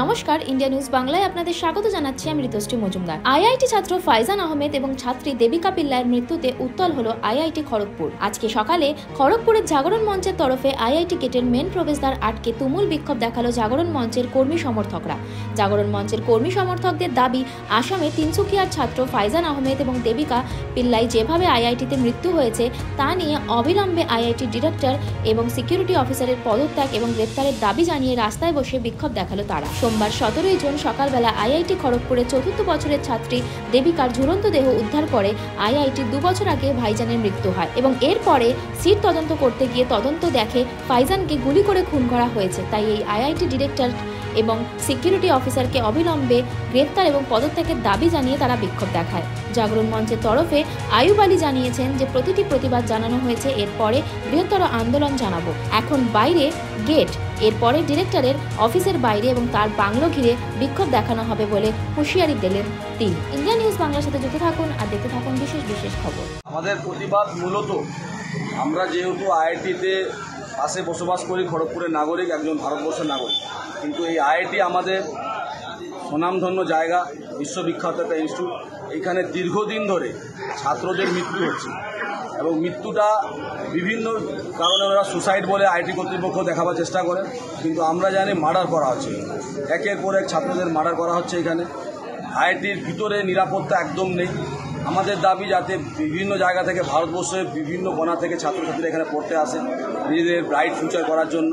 নমস্কার, India news বাংলায় আপনাদের স্বাগত জানাচ্ছি আমি ঋতুশ্রী মজুমদার। আইআইটি ছাত্র ফাইজান আহমেদ এবং ছাত্রী দেবিকা পিল্লাইয়ের মৃত্যুতে উত্তাল হলো আইআইটি খড়গপুর। আজকে সকালে খড়গপুরের জাগরণ মঞ্চের তরফে আইআইটি গেটের মেন প্রবেশদ্বার আটকে তুমুল বিক্ষোভ দেখালো জাগরণ মঞ্চের কর্মী সমর্থকরা। জাগরণ মঞ্চের কর্মী সমর্থকদের দাবি, আসামে তিনসুকিয়ার ছাত্র ফাইজান আহমেদ এবং দেবিকা পিল্লাই যেভাবে আইআইটিতে মৃত্যু হয়েছে তা নিয়ে অবিলম্বে আইআইটি ডিরেক্টর এবং সিকিউরিটি অফিসারের পদত্যাগ এবং গ্রেপ্তারের দাবি জানিয়ে রাস্তায় বসে বিক্ষোভ দেখালো তারা। সোমবার 17 জুন সকালবেলা আইআইটি খড়গপুরের 4র্থ বছরের ছাত্রী দেবিকার ঝুলন্ত দেহ উদ্ধার করে আইআইটি 2 বছর আগে ভাইজানের মৃত্যু হয় এবং এরপরে সিট তদন্ত করতে গিয়ে তদন্ত দেখে ফাইজানকে গুলি করে খুন করা হয়েছে। তাই এই আইআইটি ডিরেক্টর এবং সিকিউরিটি অফিসারকে অবিলম্বে গ্রেপ্তার এবং পদত্যাগের দাবি জানিয়ে তারা বিক্ষোভ দেখায়। জাগরণ মঞ্চের তরফে আয়ুব আলী জানিয়েছেন যে প্রতিটি প্রতিবাদ জানানো হয়েছে, এরপরে বৃহত্তর আন্দোলন জানাবো। এখন বাইরে গেট, এরপরে ডিরেক্টরের অফিসের বাইরে এবং তার বাংলো ঘিরে বিক্ষোভ দেখানো হবে বলে হুঁশিয়ারি দিলেন তিনি। ইন্ডিয়া নিউজ বাংলার সাথে যুক্ত থাকুন আর দেখতে থাকুন বিশেষ বিশেষ খবর। আমাদের প্রতিবাদ মূলত আমরা যেহেতু আইআইটিতে পাশে বসবাস করি, খড়গপুরের নাগরিক, একজন ভারতবর্ষের নাগরিক, কিন্তু এই আইআইটি আমাদের স্বনামধন্য জায়গা, বিশ্ববিখ্যাত একটা ইনস্টিটিউট। এইখানে দীর্ঘদিন ধরে ছাত্রদের মৃত্যু হচ্ছে এবং মৃত্যুটা বিভিন্ন কারণে ওরা সুসাইড বলে আইআইটি কর্তৃপক্ষ দেখাবার চেষ্টা করে, কিন্তু আমরা জানি মার্ডার করা হচ্ছে, একের পর এক ছাত্রদের মার্ডার করা হচ্ছে। এখানে আইআইটির ভিতরে নিরাপত্তা একদম নেই। আমাদের দাবি যাতে বিভিন্ন জায়গা থেকে, ভারতবর্ষের বিভিন্ন কোণা থেকে ছাত্রছাত্রীরা এখানে পড়তে আসে নিজেদের ব্রাইট ফিউচার করার জন্য।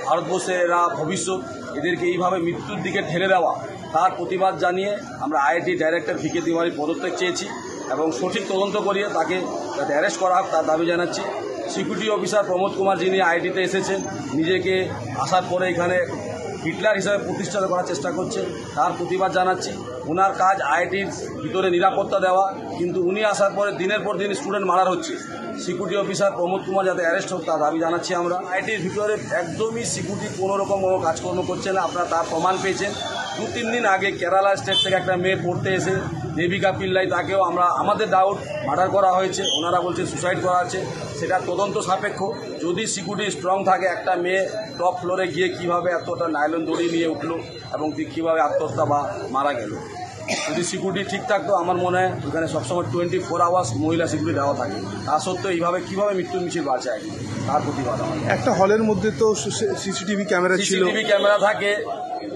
ভারতবর্ষের এরা ভবিষ্যৎ, এদেরকে এইভাবে মৃত্যুর দিকে ঠেলে দেওয়া, তার প্রতিবাদ জানিয়ে আমরা আইআইটি ডাইরেক্টর ভিকে তিওয়ারির পদত্যাগ চেয়েছি এবং সঠিক তদন্ত করিয়ে তাকে যাতে অ্যারেস্ট করা হোক তার দাবি জানাচ্ছি। সিকিউরিটি অফিসার প্রমোদ কুমার, যিনি আইআইটিতে এসেছেন, নিজেকে আসার পরে এখানে হিটলার হিসাবে প্রতিষ্ঠিত করার চেষ্টা করছে, তার প্রতিবাদ জানাচ্ছি। ওনার কাজ আইআইটির ভিতরে নিরাপত্তা দেওয়া, কিন্তু উনি আসার পরে দিনের পর দিন স্টুডেন্ট মারার হচ্ছে। সিকিউরিটি অফিসার প্রমোদ কুমার যাতে অ্যারেস্ট হোক তার দাবি জানাচ্ছি আমরা। আইআইটির ভিতরে একদমই সিকিউরিটি কোনো রকম কোনো কাজকর্ম করছে না, আপনারা তার প্রমাণ পেয়েছেন। 2-3 দিন আগে কেরালা স্টেট থেকে একটা মেয়ে পড়তে এসে দেবিকা পিল্লাই, তাকেও আমাদের ডাউট মার্ডার করা হয়েছে, ওনারা বলছে সুসাইড করা আছে। সেটা তদন্ত সাপেক্ষ। যদি সিকিউরিটি স্ট্রং থাকে, একটা মেয়ে টপ ফ্লোরে গিয়ে কীভাবে এতটা নাইলন দড়ি নিয়ে উঠলো এবং কীভাবে আত্মহত্যা বা মারা গেল, যদি সিকিউরিটি ঠিক থাকতো, আমার মনে হয় এখানে সবসময় 24 আওয়ার্স মহিলা সিকিউরিটি দেওয়া থাকে। তা সত্ত্বেও এইভাবে কীভাবে মৃত্যু মিছিল বাঁচে তার প্রতিবাদ। একটা হলের মধ্যে তো সিসিটিভি ক্যামেরা ছিল, সিসিটিভি ক্যামেরা থাকে।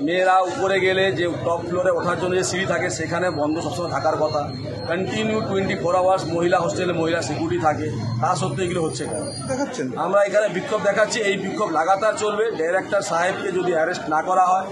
মেয়েরা উপরে গেলে যে টপ ফ্লোরে ওঠার জন্য যে সিঁড়ি থাকে সেখানে বন্ধ সবসময় থাকার কথা। কন্টিনিউ 24 আওয়ার্স মহিলা হোস্টেলে মহিলা সিকিউরিটি থাকে, তা সত্ত্বেও এগুলো হচ্ছে কেন দেখাচ্ছেন। আমরা এখানে বিক্ষোভ দেখাচ্ছি, এই বিক্ষোভ লাগাতার চলবে। ডাইরেক্টর সাহেবকে যদি অ্যারেস্ট না করা হয়,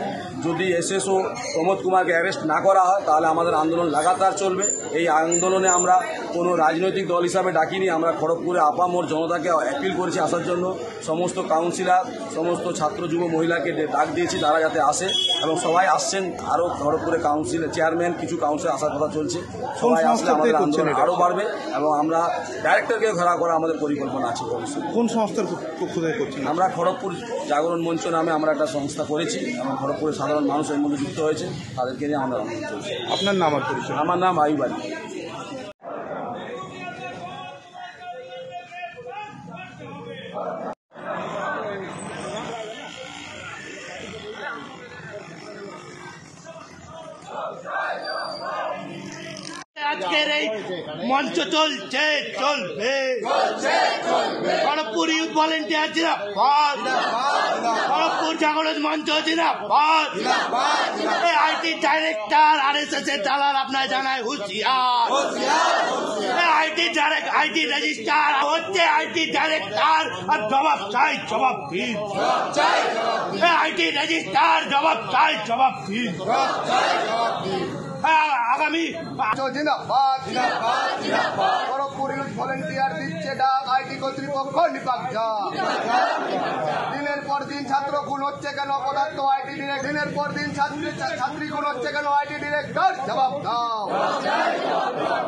যদি এসএসও প্রমোদ কুমারকে অ্যারেস্ট না করা হয়, তাহলে আমাদের আন্দোলন লাগাতার চলবে। এই আন্দোলনে আমরা কোনো রাজনৈতিক দল হিসাবে ডাকিনি, আমরা খড়গপুরে আপামর জনতাকে অ্যাপিল করেছি আসার জন্য। সমস্ত কাউন্সিলর, সমস্ত ছাত্র যুব মহিলাকে ডাক দিয়েছি তারা যাতে আসে এবং সবাই আসছেন। আরও খড়গপুরে কাউন্সিলের চেয়ারম্যান, কিছু কাউন্সিলর আসার কথা চলছে। সবাই আসলে আমাদের আন্দোলন আরও বাড়বে এবং আমরা ডাইরেক্টরকে ঘেরাও করা আমাদের পরিকল্পনা আছে। কোন সংস্থার পক্ষ থেকে করছেন? আমরা খড়গপুর জাগরণ মঞ্চ নামে আমরা একটা সংস্থা করেছি এবং খড়গপুরের সাধারণ মানুষ এর মধ্যে যুক্ত হয়েছে, তাদেরকে নিয়ে আমরা আন্দোলন চলছে। আপনার নাম আর পরিচয়? আমার নাম আয়ুব আলী। আজকের এই মঞ্চ চলছে, চলবে। খড়গপুর ইউথ ভলেন্টিয়ার জিন্দাবাদ, খড়গপুর জাগরণ মঞ্চ জিন্দাবাদ। আইটি ডাইরেক্টর আরএসএস এর দালাল আপনার জানায় হুঁশিয়ার। আইটি রেজিস্ট্রার হচ্ছে আইটি ডাইরেক্টর, আর জবাব চাই, জবাব দিন। আইটি রেজিস্ট্রার জবাব চাই, জবাব দিন। আগামী জিন্দাবাদ, খড়গপুর ইউথ ভলেন্টিয়ার দিচ্ছে ডাক, আইটি কর্তৃপক্ষ নিপাক যা। দিনের পর দিন ছাত্র খুন হচ্ছে কেন পদার্থ আইটি ডিরেক্টর? দিনের পর দিন ছাত্রী খুন হচ্ছে কেন আইটি ডিরেক্টর? জবাব দাও।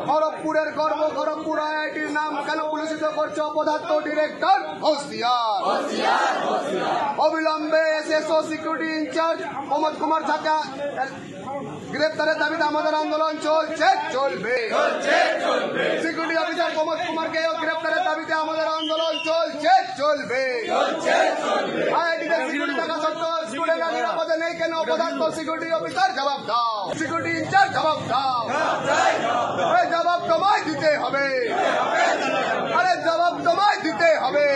খড়গপুরের গর্ব, খড়গপুর আইআইটির নাম কেন পুলিশিত করছে অপদার্থ ডিরেক্টর? হুঁশিয়ার। অবিলম্বে SSO security incharge Pramod Kumar থাকা গ্রেপ্তারের দাবিতে আমাদের আন্দোলন চলছে, চলবে। সিকিউরিটি অফিসার প্রমোদ কুমারকে গ্রেপ্তারের দাবিতে আমাদের আন্দোলন চলছে, চলবে। আইআইটিতে সিকিউরিটি থাকা সত্ত্বেও স্টুডেন্টরা নিরাপদে নেই কেন? অপদার্থ সিকিউরিটি অফিসার জবাব দাও, সিকিউরিটি ইনচার্জ জবাব দাও। এই জবাব তোমায় দিতে হবে, আরে জবাব তোমায় দিতে হবে।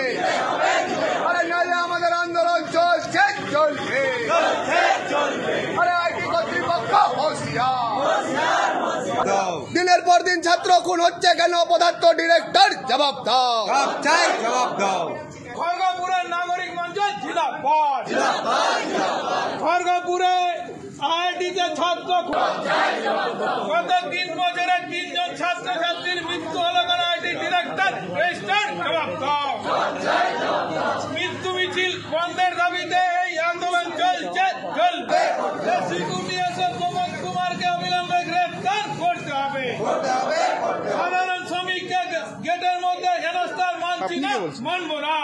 আরে নাইলে আমাদের আন্দোলন চলছে চলবে। আরে আইটি কর্তৃপক্ষ হুঁশিয়ার। দিনের পর দিন ছাত্র খুন হচ্ছে কেন? অপদার্থ ডিরেক্টর জবাব দাও, জবাব দাও। খড়গপুরের নাগরিক মঞ্চ জিন্দাবাদ, খড়গপুরে আইআইটিতে ছাত্র গত 3 বছরে 3 জন ছাত্রছাত্রীর মৃত্যু হলো কেন? আইআইটি ডিরেক্টর রেজিস্টার জবাব দাও। মৃত্যু মিছিল বন্ধের দাবিতে এই আন্দোলন চলছে চলবে। সিকিউরিটি এসে প্রমোদ কুমারকে অবিলম্বে গ্রেফতার করতে হবে। সাধারণ শ্রমিককে গেটের মধ্যে হেনস্থার মানছি না, মানব না।